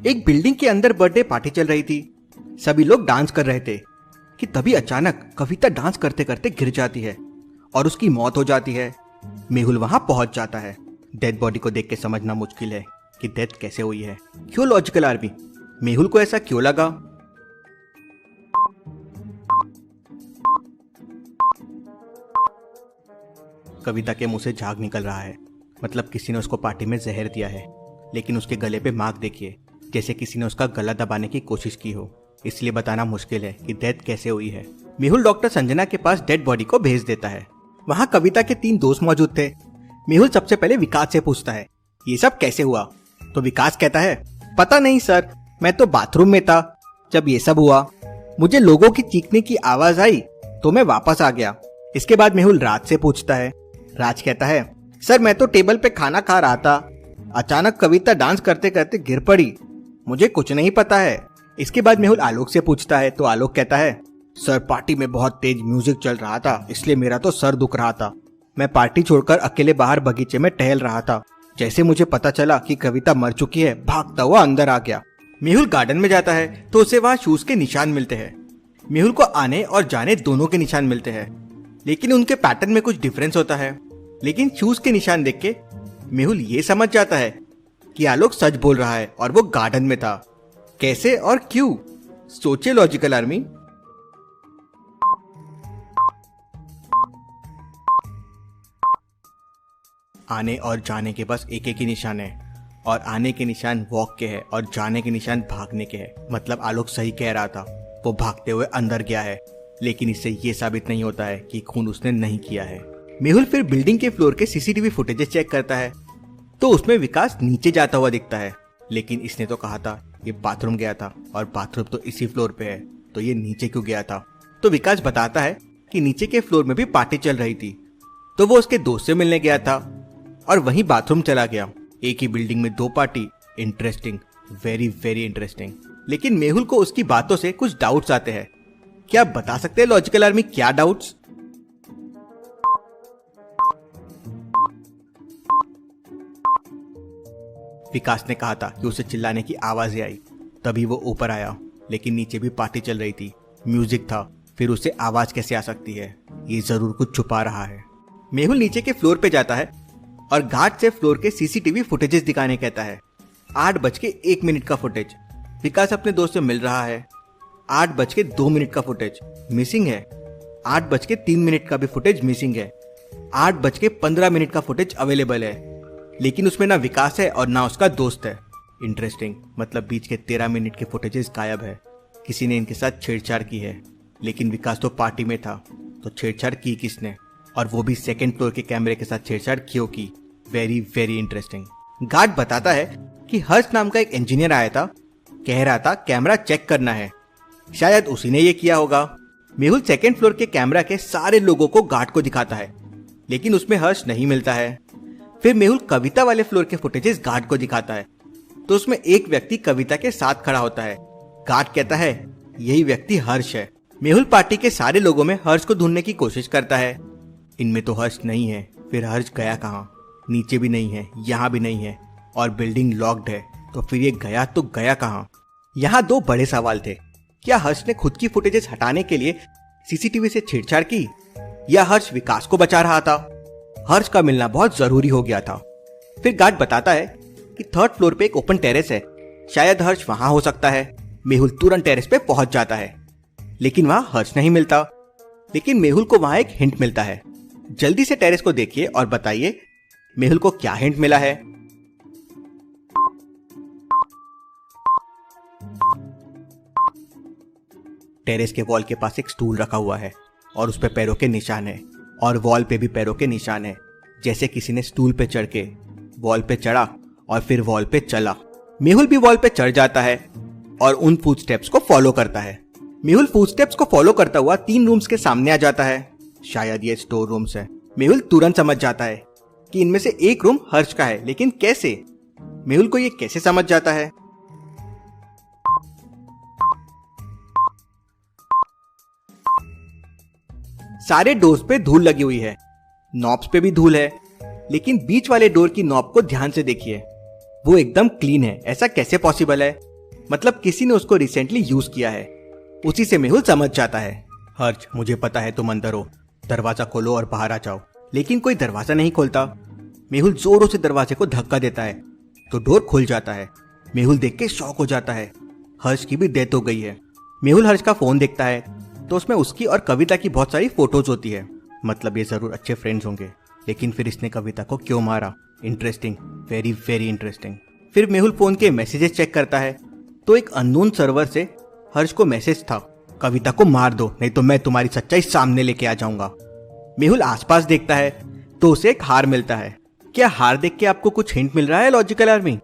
एक बिल्डिंग के अंदर बर्थडे पार्टी चल रही थी। सभी लोग डांस कर रहे थे कि तभी अचानक कविता डांस करते करते गिर जाती है और उसकी मौत हो जाती है। मेहुल वहां पहुंच जाता है। डेड बॉडी को देख के समझना मुश्किल है कि डेथ कैसे हुई है। क्यों लॉजिकल आर्मी? मेहुल को ऐसा क्यों लगा? कविता के मुंह से झाग निकल रहा है, मतलब किसी ने उसको पार्टी में जहर दिया है। लेकिन उसके गले पे मार्क देखिए, जैसे किसी ने उसका गला दबाने की कोशिश की हो। इसलिए बताना मुश्किल है कि डेथ कैसे हुई है। मेहुल डॉक्टर संजना के पास डेड बॉडी को भेज देता है। वहाँ कविता के 3 दोस्त मौजूद थे। मेहुल सबसे पहले विकास से पूछता है, ये सब कैसे हुआ? तो विकास कहता है, पता नहीं सर, मैं तो बाथरूम में था जब ये सब हुआ। मुझे लोगों की चीखने की आवाज आई तो मैं वापस आ गया। इसके बाद मेहुल राज से पूछता है। राज कहता है, सर मैं तो टेबल पे खाना खा रहा था, अचानक कविता डांस करते करते गिर पड़ी, मुझे कुछ नहीं पता है। इसके बाद मेहुल आलोक से पूछता है तो आलोक कहता है, सर पार्टी में बहुत तेज म्यूजिक चल रहा था, इसलिए मेरा तो सर दुख रहा था। मैं पार्टी छोड़कर अकेले बाहर बगीचे में टहल रहा था। जैसे मुझे पता चला कि कविता मर चुकी है, भागता हुआ अंदर आ गया। मेहुल गार्डन में जाता है तो उसे वहाँ शूज के निशान मिलते हैं। मेहुल को आने और जाने दोनों के निशान मिलते हैं, लेकिन उनके पैटर्न में कुछ डिफरेंस होता है। लेकिन शूज के निशान देख के मेहुल ये समझ जाता है कि आलोक सच बोल रहा है और वो गार्डन में था। कैसे और क्यों? सोचिए लॉजिकल आर्मी। आने और जाने के बस एक ही निशान है, और आने के निशान वॉक के है और जाने के निशान भागने के है। मतलब आलोक सही कह रहा था, वो भागते हुए अंदर गया है। लेकिन इससे ये साबित नहीं होता है कि खून उसने नहीं किया है। मेहुल फिर बिल्डिंग के फ्लोर के सीसीटीवी फुटेजेस चेक करता है तो उसमें विकास नीचे जाता हुआ दिखता है। लेकिन इसने तो कहा था ये बाथरूम गया था, और बाथरूम तो इसी फ्लोर पे है, तो ये नीचे क्यों गया था? तो विकास बताता है कि नीचे के फ्लोर में भी पार्टी चल रही थी, तो वो उसके दोस्त से मिलने गया था और वहीं बाथरूम चला गया। एक ही बिल्डिंग में 2 party. Interesting, very very interesting. लेकिन मेहुल को उसकी बातों से कुछ डाउट्स आते हैं। क्या आप बता सकते हैं लॉजिकल आर्मी, क्या डाउट्स? विकास ने कहा था कि उसे चिल्लाने की आवाजें आई, तभी वो ऊपर आया। लेकिन नीचे भी पार्टी चल रही थी, म्यूजिक था, फिर उसे आवाज कैसे आ सकती है? ये जरूर कुछ छुपा रहा है। मेहुल नीचे के फ्लोर पे जाता है और घाट से फ्लोर के सीसीटीवी फुटेजेस दिखाने कहता है। 8:01 का फुटेज। विकास अपने दोस्त से मिल रहा है। 8:02 का फुटेज मिसिंग है। 8:03 का भी फुटेज मिसिंग है। 8:15 का फुटेज अवेलेबल है, लेकिन उसमें ना विकास है और ना उसका दोस्त है। इंटरेस्टिंग, मतलब बीच के 13 मिनट के फुटेजेस गायब है। किसी ने इनके साथ छेड़छाड़ की है। लेकिन विकास तो पार्टी में था, तो छेड़छाड़ की किसने? और वो भी 2nd फ्लोर के कैमरे के साथ छेड़छाड़ क्यों की? Very very interesting. गार्ड बताता है कि हर्ष नाम का एक इंजीनियर आया था, कह रहा था कैमरा चेक करना है। शायद उसी ने ये किया होगा। मेहुल 2nd फ्लोर के कैमरा के सारे लोगों को गार्ड को दिखाता है, लेकिन उसमें हर्ष नहीं मिलता है। फिर मेहुल कविता वाले फ्लोर के फुटेजेस गार्ड को दिखाता है, तो उसमें एक व्यक्ति कविता के साथ खड़ा होता है। गार्ड कहता है यही व्यक्ति हर्ष है। मेहुल पार्टी के सारे लोगों में हर्ष को ढूंढने की कोशिश करता है। इनमें तो हर्ष नहीं है। फिर हर्ष गया कहाँ? नीचे भी नहीं है, यहाँ भी नहीं है, और बिल्डिंग लॉक्ड है, तो फिर ये गया तो गया कहाँ? यहाँ 2 बड़े सवाल थे। क्या हर्ष ने खुद की फुटेजेस हटाने के लिए सीसीटीवी से छेड़छाड़ की, या हर्ष विकास को बचा रहा था? हर्ष का मिलना बहुत जरूरी हो गया था। फिर गार्ड बताता है कि 3rd फ्लोर पे एक ओपन टेरेस है, शायद हर्ष वहां हो सकता है। मेहुल तुरंत टेरेस पे पहुंच जाता है, लेकिन वहां हर्ष नहीं मिलता। लेकिन मेहुल को वहां एक हिंट मिलता है। जल्दी से टेरेस को देखिए और बताइए मेहुल को क्या हिंट मिला है। टेरेस के वॉल के पास एक स्टूल रखा हुआ है और उस पे पैरों के निशान है, और वॉल पे भी पैरों के निशान है, जैसे किसी ने स्टूल पे चढ़ के वॉल पे चढ़ा और फिर वॉल पे चला। मेहुल भी वॉल पे चढ़ जाता है और उन फुटस्टेप्स को फॉलो करता है। मेहुल फुटस्टेप्स को फॉलो करता हुआ 3 रूम्स के सामने आ जाता है। शायद ये स्टोर रूम्स है। मेहुल तुरंत समझ जाता है कि इनमें से एक रूम हर्ष का है, लेकिन कैसे? मेहुल को ये कैसे समझ जाता है? सारे डोर्स पे धूल लगी हुई है, नॉब्स पे भी धूल है, लेकिन बीच वाले डोर की नॉब को ध्यान से देखिए, वो एकदम क्लीन है। ऐसा कैसे पॉसिबल है? मतलब किसी ने उसको रिसेंटली यूज किया है। उसी से मेहुल समझ जाता है। हर्ष, मुझे पता है तुम अंदर हो, दरवाजा खोलो और बाहर आ जाओ। लेकिन कोई दरवाजा नहीं खोलता। मेहुल जोरों से दरवाजे को धक्का देता है तो डोर खुल जाता है। मेहुल देख के शॉक हो जाता है। हर्ष की भी डेथ हो गई है। मेहुल हर्ष का फोन देखता है तो उसमें उसकी और कविता की बहुत सारी फोटोज होती है। मतलब ये जरूर अच्छे फ्रेंड्स होंगे। लेकिन फिर इसने कविता को क्यों मारा? Interesting, very very interesting. फिर मेहुल फोन के मैसेजेस चेक करता है तो एक अननोन सर्वर से हर्ष को मैसेज था, कविता को मार दो नहीं तो मैं तुम्हारी सच्चाई सामने लेके आ जाऊंगा। मेहुल आसपास देखता है तो उसे एक हार मिलता है। क्या हार देख के आपको कुछ हिंट मिल रहा है लॉजिकल आर्मी?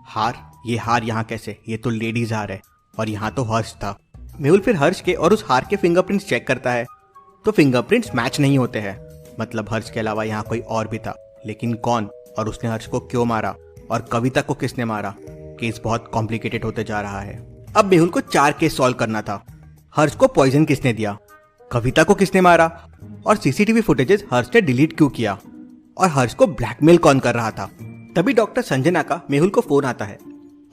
हार? ये हार यहाँ कैसे? ये तो लेडीज हार है और यहाँ तो हर्ष था। मेहुल फिर हर्ष के और उस हार के फिंगरप्रिंट्स चेक करता है तो फिंगरप्रिंट्स मैच नहीं होते हैं। मतलब हर्ष के अलावा यहाँ कोई और भी था। लेकिन कौन? और उसने हर्ष को क्यों मारा? और कविता को किसने मारा? केस बहुत कॉम्प्लिकेटेड होते जा रहा है। अब मेहुल को 4 केस सॉल्व करना था। हर्ष को पॉइजन किसने दिया? कविता को किसने मारा? और सीसीटीवी फुटेजेस हर्ष ने डिलीट क्यों किया? और हर्ष को ब्लैकमेल कौन कर रहा था? तभी डॉक्टर संजना का मेहुल को फोन आता है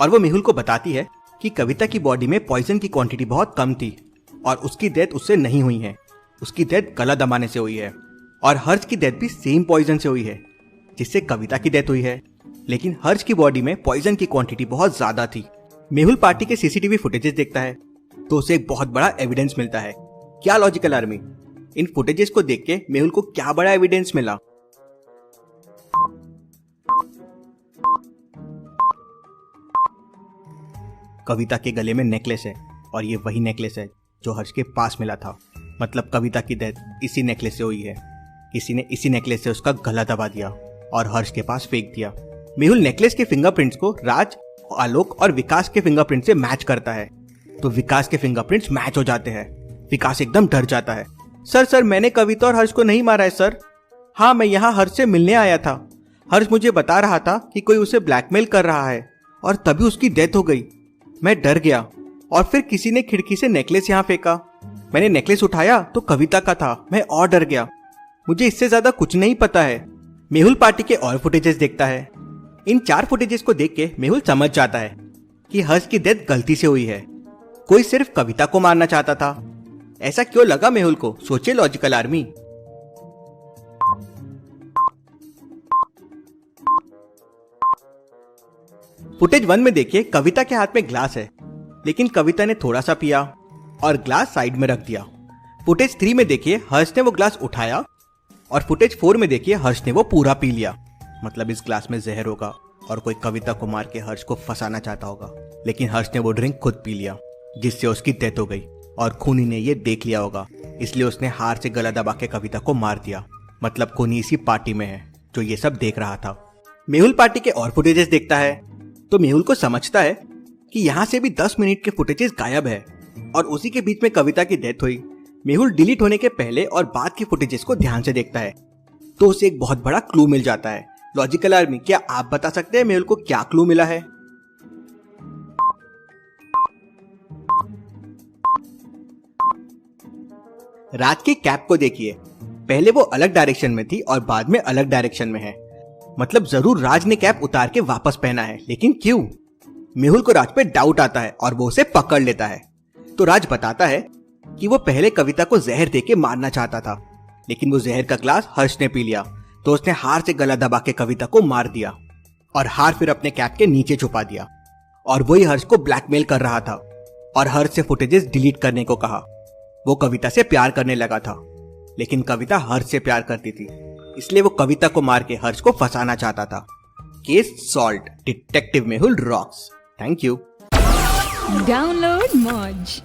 और वो मेहुल को बताती है कि कविता की बॉडी में पॉइजन की क्वांटिटी बहुत कम थी और उसकी डेथ उससे नहीं हुई है। उसकी डेथ गला दबाने से हुई है। और हर्ष की डेथ भी सेम पॉइजन से हुई है जिससे कविता की डेथ हुई है। लेकिन हर्ष की बॉडी में पॉइजन की क्वांटिटी बहुत ज्यादा थी। मेहुल पार्टी के सीसीटीवी फुटेजेस देखता है तो उसे एक बहुत बड़ा एविडेंस मिलता है। क्या लॉजिकल आर्मी? इन फुटेजेस को देख के मेहुल को क्या बड़ा एविडेंस मिला? कविता के गले में नेकलेस है और ये वही नेकलेस है जो हर्ष के पास मिला था। मतलब कविता की डेथ इसी नेकलेस से हुई है। किसी ने इसी नेकलेस से उसका गला दबा दिया और हर्ष के पास फेंक दिया। मेहुल नेकलेस के फिंगरप्रिंट्स को राज, आलोक और विकास के फिंगरप्रिंट से मैच करता है तो विकास के फिंगरप्रिंट्स मैच हो जाते हैं। विकास एकदम डर जाता है। सर मैंने कविता और हर्ष को नहीं मारा है सर। हाँ, मैं यहाँ हर्ष से मिलने आया था। हर्ष मुझे बता रहा था कि कोई उसे ब्लैकमेल कर रहा है और तभी उसकी डेथ हो गई। मैं डर गया और फिर किसी ने खिड़की से नेकलेस यहाँ फेंका। मैंने नेकलेस उठाया तो कविता का था। मैं और डर गया। मुझे इससे ज्यादा कुछ नहीं पता है। मेहुल पार्टी के और फुटेजेस देखता है। इन 4 फुटेजेस को देख के मेहुल समझ जाता है कि हर्ष की डेथ गलती से हुई है। कोई सिर्फ कविता को मारना चाहता था। ऐसा क्यों लगा मेहुल को? सोचे लॉजिकल आर्मी। फुटेज 1 में देखिए, कविता के हाथ में ग्लास है लेकिन कविता ने थोड़ा सा पिया और ग्लास साइड में रख दिया। फुटेज 3 में देखिए, हर्ष ने वो ग्लास उठाया और फुटेज 4 में देखिए, हर्ष ने वो पूरा पी लिया। मतलब इस ग्लास में जहर होगा और कोई कविता को मार के हर्ष को फंसाना चाहता होगा। लेकिन हर्ष ने वो ड्रिंक खुद पी लिया जिससे उसकी डेथ हो गई और खूनी ने ये देख लिया होगा, इसलिए उसने हार से गला दबा के कविता को मार दिया। मतलब खूनी इसी पार्टी में है जो ये सब देख रहा था। मेहुल पार्टी के और फुटेजेस देखता है तो मेहुल को समझता है कि यहाँ से भी 10 मिनट के फुटेजेस गायब है और उसी के बीच में कविता की डेथ हुई। मेहुल डिलीट होने के पहले और बाद के फुटेजेस को ध्यान से देखता है तो उसे एक बहुत बड़ा क्लू मिल जाता है। लॉजिकल आर्मी, क्या आप बता सकते हैं मेहुल को क्या क्लू मिला है? राज की कैप को देखिए। पहले वो अलग डायरेक्शन में थी और बाद में अलग डायरेक्शन में है। मतलब जरूर राज ने कैप उतार के वापस पहना है, लेकिन क्यों? मेहुल को राज पे डाउट आता है और वो उसे पकड़ लेता है। तो राज बताता है कि वो पहले कविता को जहर देके मारना चाहता था लेकिन वो जहर का ग्लास हर्ष ने पी लिया तो उसने हार से गला दबा के कविता को मार दिया और हार फिर अपने कैप के नीचे छुपा दिया। और वही हर्ष को ब्लैकमेल कर रहा था और हर्ष से फुटेजेस डिलीट करने को कहा। वो कविता से प्यार करने लगा था लेकिन कविता हर्ष से प्यार करती थी, इसलिए वो कविता को मार के हर्ष को फंसाना चाहता था। Case solved. Detective Mehul rocks. Thank you. Download मौज।